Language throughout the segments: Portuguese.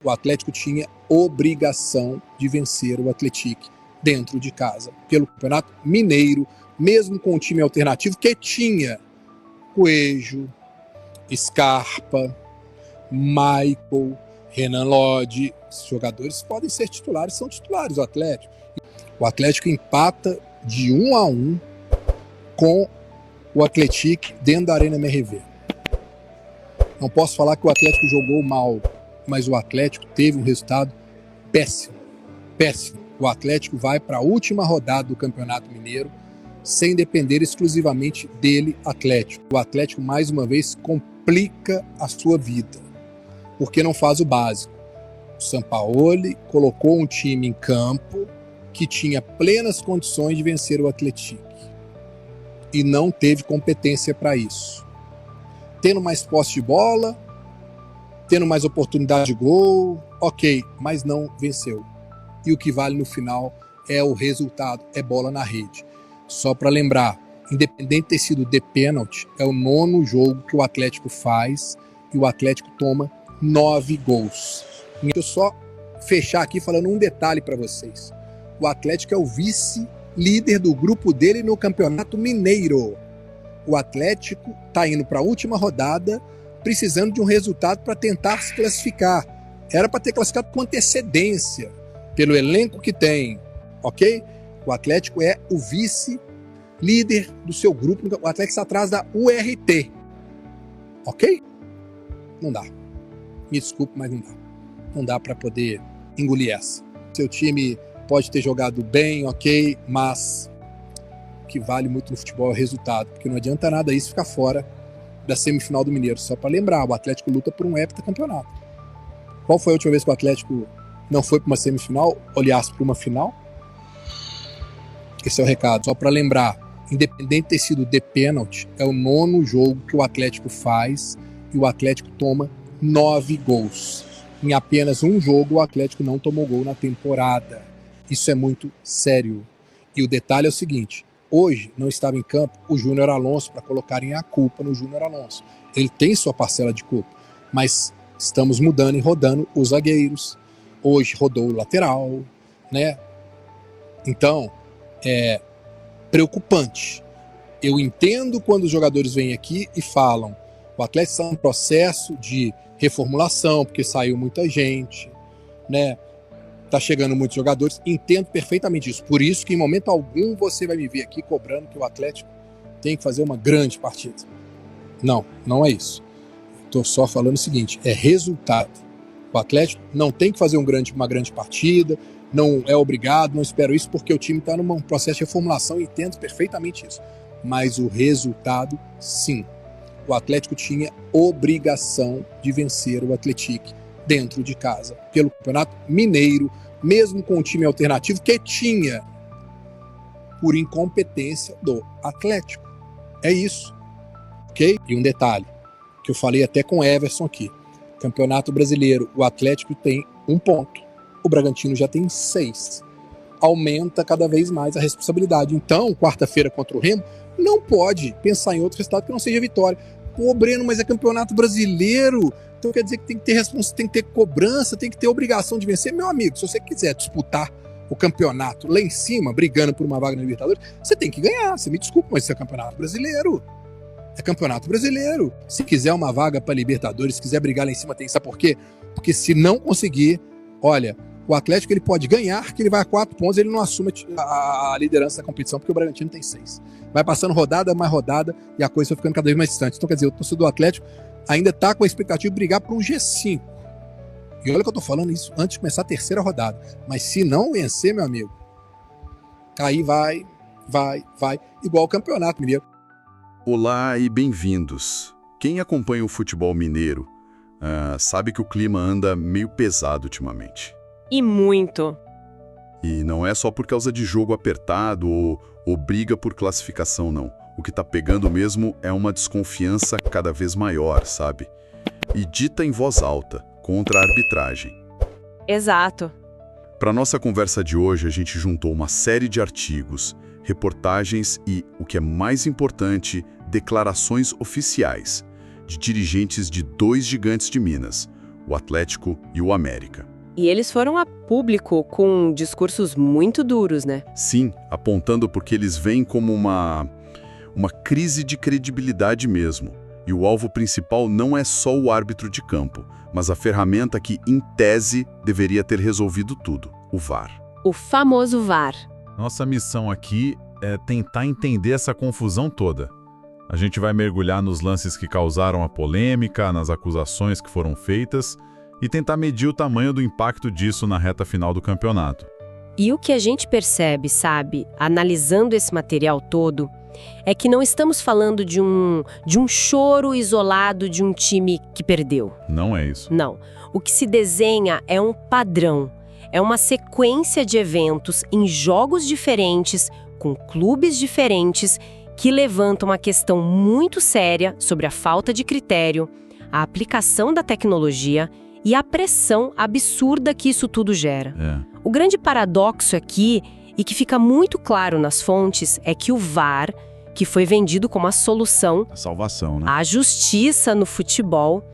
O Atlético tinha obrigação de vencer o Atlético dentro de casa, pelo Campeonato Mineiro, mesmo com o time alternativo que tinha Coelho, Scarpa, Michael, Renan Lodge. Esses jogadores podem ser titulares, são titulares do Atlético. O Atlético empata de 1-1 com o Atlético dentro da Arena MRV. Não posso falar que o Atlético jogou mal, mas o Atlético teve um resultado péssimo. Péssimo. O Atlético vai para a última rodada do Campeonato Mineiro sem depender exclusivamente dele, Atlético. O Atlético, mais uma vez, complica a sua vida, porque não faz o básico. O Sampaoli colocou um time em campo que tinha plenas condições de vencer o Atlético e não teve competência para isso. Tendo mais posse de bola, tendo mais oportunidade de gol, ok, mas não venceu. E o que vale no final é o resultado, é bola na rede. Só para lembrar, independente de ter sido de pênalti, é o 9º jogo que o Atlético faz e o Atlético toma 9 gols. Deixa eu só fechar aqui falando um detalhe para vocês. O Atlético é o vice-líder do grupo dele no Campeonato Mineiro. O Atlético está indo para a última rodada, precisando de um resultado para tentar se classificar. Era para ter classificado com antecedência, pelo elenco que tem, ok? O Atlético é o vice-líder do seu grupo. O Atlético está atrás da URT, ok? Não dá. Me desculpe, mas não dá. Não dá para poder engolir essa. Seu time pode ter jogado bem, ok, mas o que vale muito no futebol é o resultado, porque não adianta nada isso ficar fora da semifinal do Mineiro. Só para lembrar, o Atlético luta por um heptacampeonato. Qual foi a última vez que o Atlético não foi para uma semifinal, aliás, para uma final? Esse é o recado. Só para lembrar, independente de ter sido de pênalti, é o 9º jogo que o Atlético faz e o Atlético toma 9 gols. Em apenas um jogo, o Atlético não tomou gol na temporada. Isso é muito sério. E o detalhe é o seguinte, hoje não estava em campo o Júnior Alonso para colocarem a culpa no Júnior Alonso. Ele tem sua parcela de culpa, mas estamos mudando e rodando os zagueiros. Hoje rodou o lateral, né? Então, é preocupante. Eu entendo quando os jogadores vêm aqui e falam o Atlético está em processo de reformulação, porque saiu muita gente, né? Tá chegando muitos jogadores, entendo perfeitamente isso. Por isso que em momento algum você vai me ver aqui cobrando que o Atlético tem que fazer uma grande partida. Não, não é isso. Estou só falando o seguinte, é resultado. O Atlético não tem que fazer uma grande partida, não é obrigado, não espero isso, porque o time está num processo de reformulação e entendo perfeitamente isso. Mas o resultado, sim. O Atlético tinha obrigação de vencer o Atlético dentro de casa, pelo Campeonato Mineiro, mesmo com o time alternativo que tinha, por incompetência do Atlético. É isso, ok? E um detalhe, que eu falei até com o Everson aqui. Campeonato Brasileiro, o Atlético tem 1 ponto, o Bragantino já tem 6. Aumenta cada vez mais a responsabilidade. Então, quarta-feira contra o Remo, não pode pensar em outro resultado que não seja vitória. Pô, Breno, mas é Campeonato Brasileiro, então quer dizer que tem que ter responsabilidade, tem que ter cobrança, tem que ter obrigação de vencer. Meu amigo, se você quiser disputar o campeonato lá em cima, brigando por uma vaga na Libertadores, você tem que ganhar. Você me desculpa, mas isso é Campeonato Brasileiro. É Campeonato Brasileiro. Se quiser uma vaga para Libertadores, se quiser brigar lá em cima, tem. Sabe por quê? Porque se não conseguir, olha, o Atlético ele pode ganhar, que ele vai a 4 pontos, ele não assume a liderança da competição, porque o Bragantino tem 6. Vai passando rodada, mais rodada, e a coisa vai ficando cada vez mais distante. Então, quer dizer, o torcedor do Atlético ainda está com a expectativa de brigar por um G5. E olha que eu estou falando isso antes de começar a terceira rodada. Mas se não vencer, meu amigo, aí vai, igual o Campeonato Mineiro. Olá e bem-vindos. Quem acompanha o futebol mineiro sabe que o clima anda meio pesado ultimamente. E muito. E não é só por causa de jogo apertado ou briga por classificação, não. O que tá pegando mesmo é uma desconfiança cada vez maior, sabe? E dita em voz alta, contra a arbitragem. Exato. Para nossa conversa de hoje, a gente juntou uma série de artigos, reportagens e, o que é mais importante, declarações oficiais de dirigentes de 2 gigantes de Minas, o Atlético e o América. E eles foram a público com discursos muito duros, né? Sim, apontando porque eles veem como uma crise de credibilidade mesmo. E o alvo principal não é só o árbitro de campo, mas a ferramenta que, em tese, deveria ter resolvido tudo, o VAR. O famoso VAR. Nossa missão aqui é tentar entender essa confusão toda. A gente vai mergulhar nos lances que causaram a polêmica, nas acusações que foram feitas e tentar medir o tamanho do impacto disso na reta final do campeonato. E o que a gente percebe, sabe, analisando esse material todo, é que não estamos falando de um choro isolado de um time que perdeu. Não é isso. Não. O que se desenha é um padrão. É uma sequência de eventos em jogos diferentes, com clubes diferentes, que levantam uma questão muito séria sobre a falta de critério, a aplicação da tecnologia e a pressão absurda que isso tudo gera. O grande paradoxo aqui, e que fica muito claro nas fontes, é que o VAR, que foi vendido como a solução, A salvação, né? à justiça no futebol,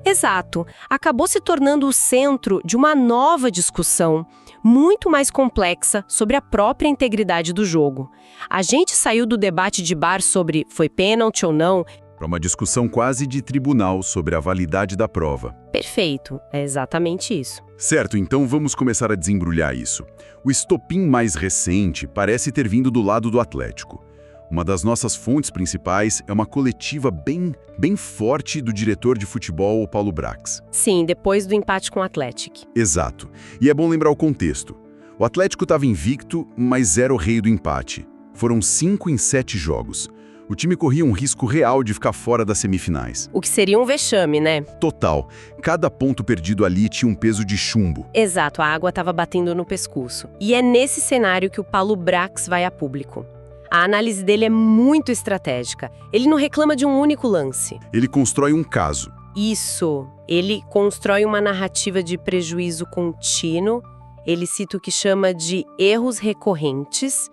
exato, acabou se tornando o centro de uma nova discussão, muito mais complexa sobre a própria integridade do jogo. A gente saiu do debate de bar sobre foi pênalti ou não. Para uma discussão quase de tribunal sobre a validade da prova. Perfeito, é exatamente isso. Certo, então vamos começar a desembrulhar isso. O estopim mais recente parece ter vindo do lado do Atlético. Uma das nossas fontes principais é uma coletiva bem forte do diretor de futebol, o Paulo Brax. Sim, depois do empate com o Atlético. Exato. E é bom lembrar o contexto. O Atlético estava invicto, mas era o rei do empate. Foram 5 em 7 jogos. O time corria um risco real de ficar fora das semifinais. O que seria um vexame, né? Total. Cada ponto perdido ali tinha um peso de chumbo. Exato, a água estava batendo no pescoço. E é nesse cenário que o Paulo Brax vai a público. A análise dele é muito estratégica. Ele não reclama de um único lance. Ele constrói um caso. Isso. Ele constrói uma narrativa de prejuízo contínuo. Ele cita o que chama de erros recorrentes.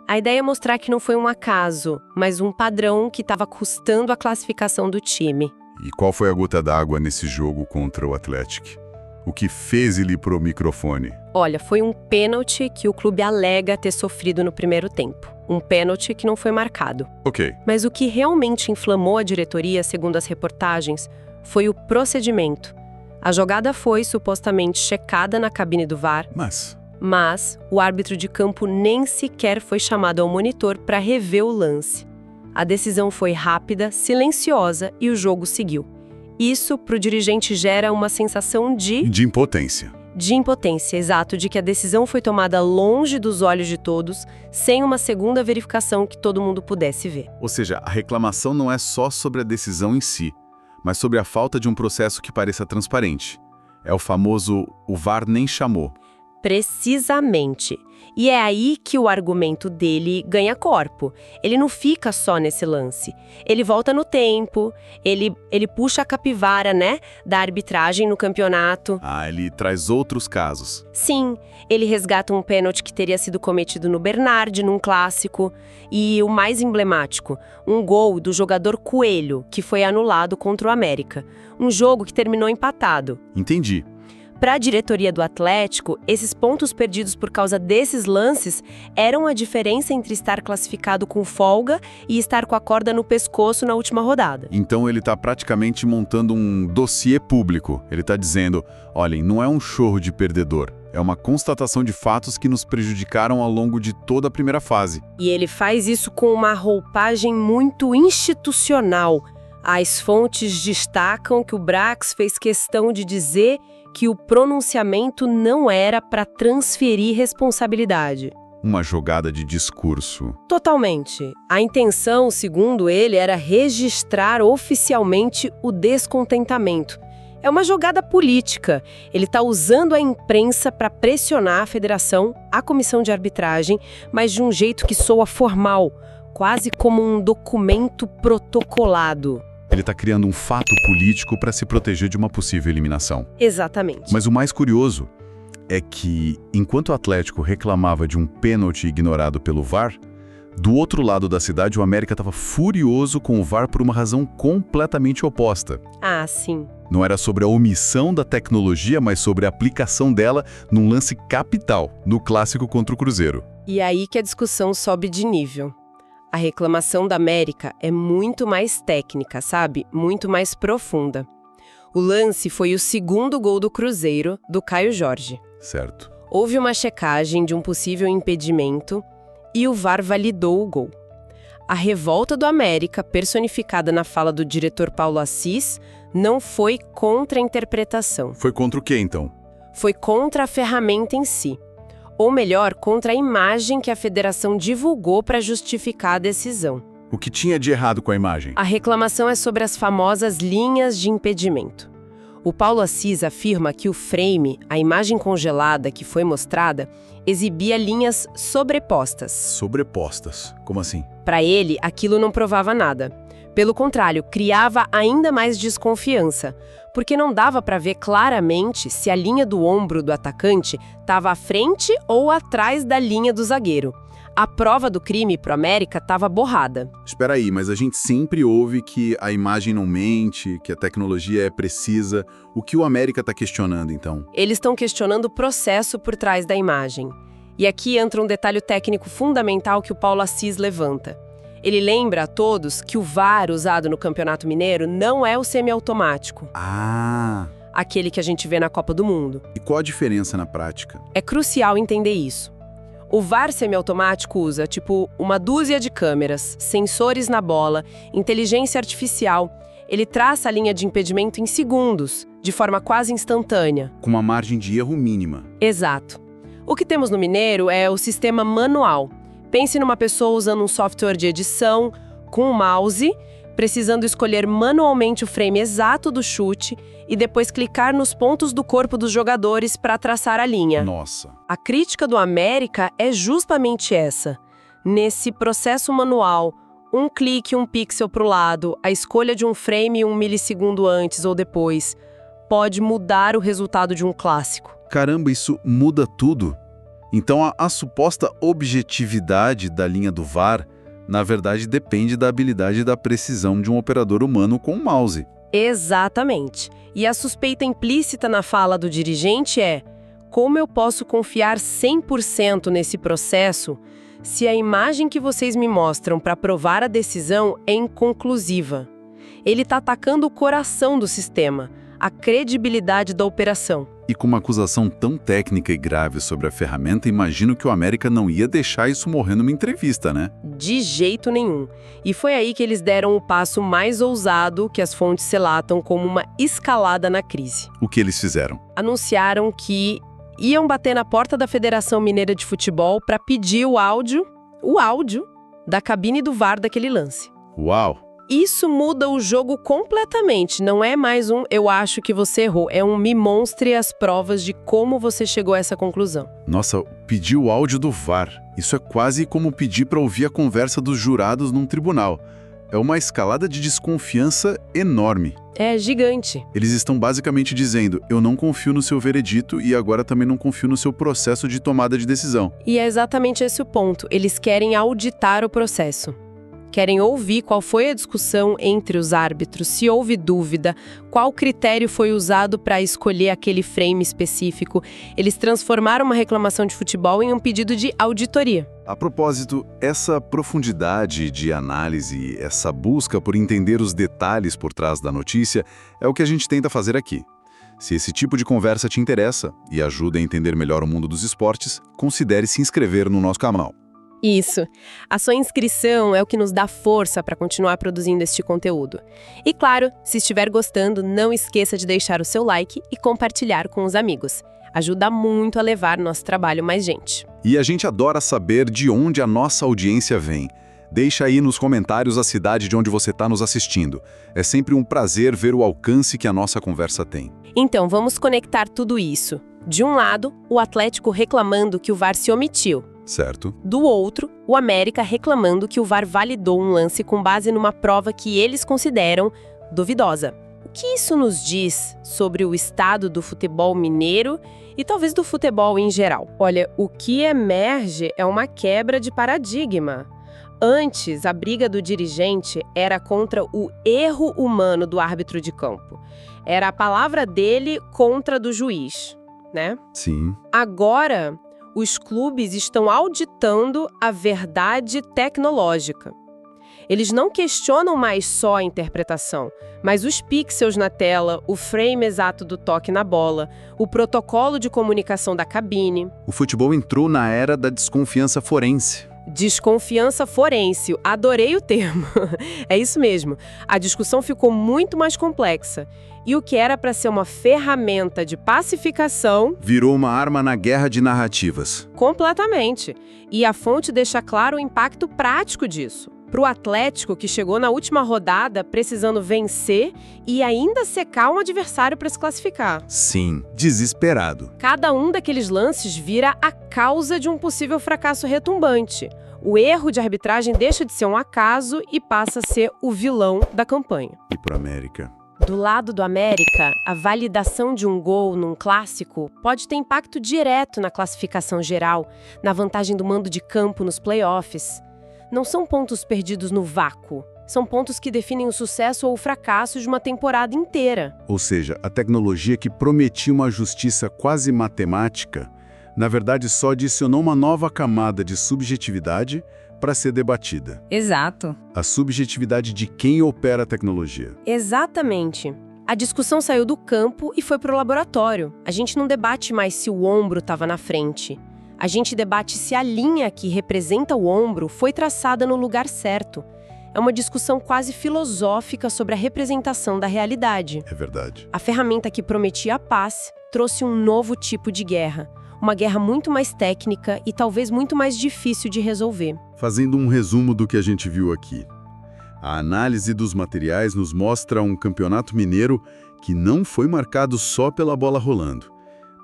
A ideia é mostrar que não foi um acaso, mas um padrão que estava custando a classificação do time. E qual foi a gota d'água nesse jogo contra o Atlético? O que fez ele pro microfone? Olha, foi um pênalti que o clube alega ter sofrido no primeiro tempo. Um pênalti que não foi marcado. Ok. Mas o que realmente inflamou a diretoria, segundo as reportagens, foi o procedimento. A jogada foi supostamente checada na cabine do VAR, mas o árbitro de campo nem sequer foi chamado ao monitor para rever o lance. A decisão foi rápida, silenciosa e o jogo seguiu. Isso, para o dirigente, gera uma sensação De impotência. de impotência, exato, de que a decisão foi tomada longe dos olhos de todos, sem uma segunda verificação que todo mundo pudesse ver. Ou seja, a reclamação não é só sobre a decisão em si, mas sobre a falta de um processo que pareça transparente. É o famoso "o VAR nem chamou". Precisamente. E é aí que o argumento dele ganha corpo. Ele não fica só nesse lance. Ele volta no tempo, ele puxa a capivara, né, da arbitragem no campeonato. Ele traz outros casos. Sim, ele resgata um pênalti que teria sido cometido no Bernardi, num clássico. E o mais emblemático, um gol do jogador Coelho, que foi anulado contra o América. Um jogo que terminou empatado. Entendi. Para a diretoria do Atlético, esses pontos perdidos por causa desses lances eram a diferença entre estar classificado com folga e estar com a corda no pescoço na última rodada. Então ele está praticamente montando um dossiê público. Ele está dizendo, olhem, não é um chorro de perdedor. É uma constatação de fatos que nos prejudicaram ao longo de toda a primeira fase. E ele faz isso com uma roupagem muito institucional. As fontes destacam que o Brax fez questão de dizer que o pronunciamento não era para transferir responsabilidade. Uma jogada de discurso. Totalmente. A intenção, segundo ele, era registrar oficialmente o descontentamento. É uma jogada política. Ele está usando a imprensa para pressionar a federação, a comissão de arbitragem, mas de um jeito que soa formal, quase como um documento protocolado. Ele está criando um fato político para se proteger de uma possível eliminação. Exatamente. Mas o mais curioso é que, enquanto o Atlético reclamava de um pênalti ignorado pelo VAR, do outro lado da cidade o América estava furioso com o VAR por uma razão completamente oposta. Ah, sim. Não era sobre a omissão da tecnologia, mas sobre a aplicação dela num lance capital, no clássico contra o Cruzeiro. E aí que a discussão sobe de nível. A reclamação da América é muito mais técnica, sabe? Muito mais profunda. O lance foi o segundo gol do Cruzeiro, do Caio Jorge. Certo. Houve uma checagem de um possível impedimento e o VAR validou o gol. A revolta do América, personificada na fala do diretor Paulo Assis, não foi contra a interpretação. Foi contra o quê, então? Foi contra a ferramenta em si. Ou melhor, contra a imagem que a federação divulgou para justificar a decisão. O que tinha de errado com a imagem? A reclamação é sobre as famosas linhas de impedimento. O Paulo Assis afirma que o frame, a imagem congelada que foi mostrada, exibia linhas sobrepostas. Sobrepostas? Como assim? Para ele, aquilo não provava nada. Pelo contrário, criava ainda mais desconfiança, porque não dava para ver claramente se a linha do ombro do atacante estava à frente ou atrás da linha do zagueiro. A prova do crime pro América estava borrada. Espera aí, mas a gente sempre ouve que a imagem não mente, que a tecnologia é precisa. O que o América está questionando, então? Eles estão questionando o processo por trás da imagem. E aqui entra um detalhe técnico fundamental que o Paulo Assis levanta. Ele lembra a todos que o VAR usado no Campeonato Mineiro não é o semiautomático. Ah! Aquele que a gente vê na Copa do Mundo. E qual a diferença na prática? É crucial entender isso. O VAR semiautomático usa, uma dúzia de câmeras, sensores na bola, inteligência artificial. Ele traça a linha de impedimento em segundos, de forma quase instantânea. Com uma margem de erro mínima. Exato. O que temos no Mineiro é o sistema manual. Pense numa pessoa usando um software de edição, com um mouse, precisando escolher manualmente o frame exato do chute e depois clicar nos pontos do corpo dos jogadores para traçar a linha. Nossa. A crítica do América é justamente essa. Nesse processo manual, um clique, um pixel para o lado, a escolha de um frame 1 milissegundo antes ou depois, pode mudar o resultado de um clássico. Caramba, isso muda tudo. Então a suposta objetividade da linha do VAR, na verdade, depende da habilidade e da precisão de um operador humano com um mouse. Exatamente. E a suspeita implícita na fala do dirigente é: como eu posso confiar 100% nesse processo se a imagem que vocês me mostram para provar a decisão é inconclusiva? Ele está atacando o coração do sistema, a credibilidade da operação. E com uma acusação tão técnica e grave sobre a ferramenta, imagino que o América não ia deixar isso morrer numa entrevista, né? De jeito nenhum. E foi aí que eles deram o passo mais ousado que as fontes relatam como uma escalada na crise. O que eles fizeram? Anunciaram que iam bater na porta da Federação Mineira de Futebol para pedir o áudio da cabine do VAR daquele lance. Uau! Isso muda o jogo completamente, não é mais um "eu acho que você errou", é um "me mostre as provas de como você chegou a essa conclusão". Nossa, pedir o áudio do VAR, isso é quase como pedir para ouvir a conversa dos jurados num tribunal. É uma escalada de desconfiança enorme. É gigante. Eles estão basicamente dizendo: eu não confio no seu veredito e agora também não confio no seu processo de tomada de decisão. E é exatamente esse o ponto, eles querem auditar o processo. Querem ouvir qual foi a discussão entre os árbitros, se houve dúvida, qual critério foi usado para escolher aquele frame específico. Eles transformaram uma reclamação de futebol em um pedido de auditoria. A propósito, essa profundidade de análise, essa busca por entender os detalhes por trás da notícia, é o que a gente tenta fazer aqui. Se esse tipo de conversa te interessa e ajuda a entender melhor o mundo dos esportes, considere se inscrever no nosso canal. Isso. A sua inscrição é o que nos dá força para continuar produzindo este conteúdo. E claro, se estiver gostando, não esqueça de deixar o seu like e compartilhar com os amigos. Ajuda muito a levar nosso trabalho mais gente. E a gente adora saber de onde a nossa audiência vem. Deixa aí nos comentários a cidade de onde você está nos assistindo. É sempre um prazer ver o alcance que a nossa conversa tem. Então, vamos conectar tudo isso. De um lado, o Atlético reclamando que o VAR se omitiu. Certo. Do outro, o América reclamando que o VAR validou um lance com base numa prova que eles consideram duvidosa. O que isso nos diz sobre o estado do futebol mineiro e talvez do futebol em geral? Olha, o que emerge é uma quebra de paradigma. Antes, a briga do dirigente era contra o erro humano do árbitro de campo. Era a palavra dele contra a do juiz, né? Sim. Agora, os clubes estão auditando a verdade tecnológica. Eles não questionam mais só a interpretação, mas os pixels na tela, o frame exato do toque na bola, o protocolo de comunicação da cabine. O futebol entrou na era da desconfiança forense. Desconfiança forense, adorei o termo. É isso mesmo. A discussão ficou muito mais complexa. E o que era para ser uma ferramenta de pacificação... virou uma arma na guerra de narrativas. Completamente. E a fonte deixa claro o impacto prático disso. Para o Atlético, que chegou na última rodada precisando vencer e ainda secar um adversário para se classificar. Sim, desesperado. Cada um daqueles lances vira a causa de um possível fracasso retumbante. O erro de arbitragem deixa de ser um acaso e passa a ser o vilão da campanha. E para América? Do lado do América, a validação de um gol num clássico pode ter impacto direto na classificação geral, na vantagem do mando de campo nos playoffs. Não são pontos perdidos no vácuo. São pontos que definem o sucesso ou o fracasso de uma temporada inteira. Ou seja, a tecnologia que prometia uma justiça quase matemática, na verdade só adicionou uma nova camada de subjetividade para ser debatida. Exato. A subjetividade de quem opera a tecnologia. Exatamente. A discussão saiu do campo e foi para o laboratório. A gente não debate mais se o ombro estava na frente. A gente debate se a linha que representa o ombro foi traçada no lugar certo. É uma discussão quase filosófica sobre a representação da realidade. É verdade. A ferramenta que prometia a paz trouxe um novo tipo de guerra. Uma guerra muito mais técnica e talvez muito mais difícil de resolver. Fazendo um resumo do que a gente viu aqui. A análise dos materiais nos mostra um campeonato mineiro que não foi marcado só pela bola rolando,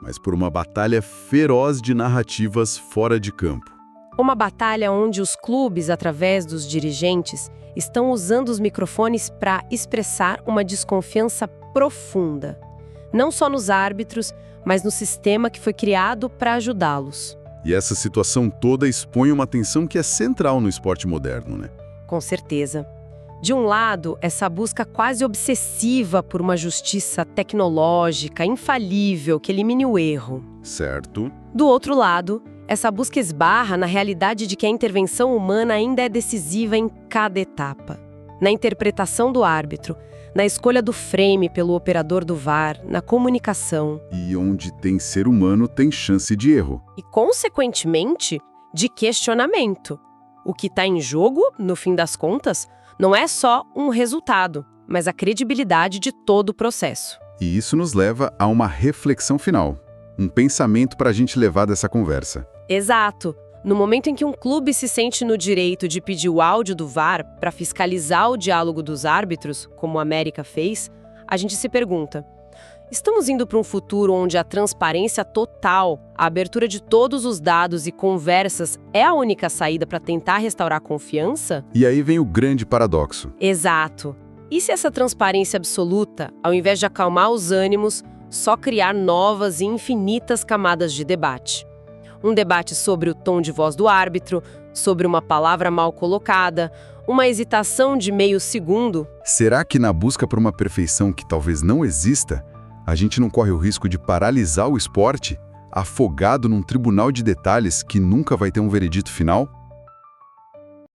mas por uma batalha feroz de narrativas fora de campo. Uma batalha onde os clubes, através dos dirigentes, estão usando os microfones para expressar uma desconfiança profunda. Não só nos árbitros, mas no sistema que foi criado para ajudá-los. E essa situação toda expõe uma tensão que é central no esporte moderno, né? Com certeza. De um lado, essa busca quase obsessiva por uma justiça tecnológica, infalível, que elimine o erro. Certo. Do outro lado, essa busca esbarra na realidade de que a intervenção humana ainda é decisiva em cada etapa. Na interpretação do árbitro, na escolha do frame pelo operador do VAR, na comunicação. E onde tem ser humano tem chance de erro. E, consequentemente, de questionamento. O que está em jogo, no fim das contas, não é só um resultado, mas a credibilidade de todo o processo. E isso nos leva a uma reflexão final. Um pensamento para a gente levar dessa conversa. Exato. No momento em que um clube se sente no direito de pedir o áudio do VAR para fiscalizar o diálogo dos árbitros, como a América fez, a gente se pergunta: estamos indo para um futuro onde a transparência total, a abertura de todos os dados e conversas é a única saída para tentar restaurar a confiança? E aí vem o grande paradoxo. Exato. E se essa transparência absoluta, ao invés de acalmar os ânimos, só criar novas e infinitas camadas de debate? Um debate sobre o tom de voz do árbitro, sobre uma palavra mal colocada, uma hesitação de meio segundo. Será que na busca por uma perfeição que talvez não exista, a gente não corre o risco de paralisar o esporte, afogado num tribunal de detalhes que nunca vai ter um veredito final?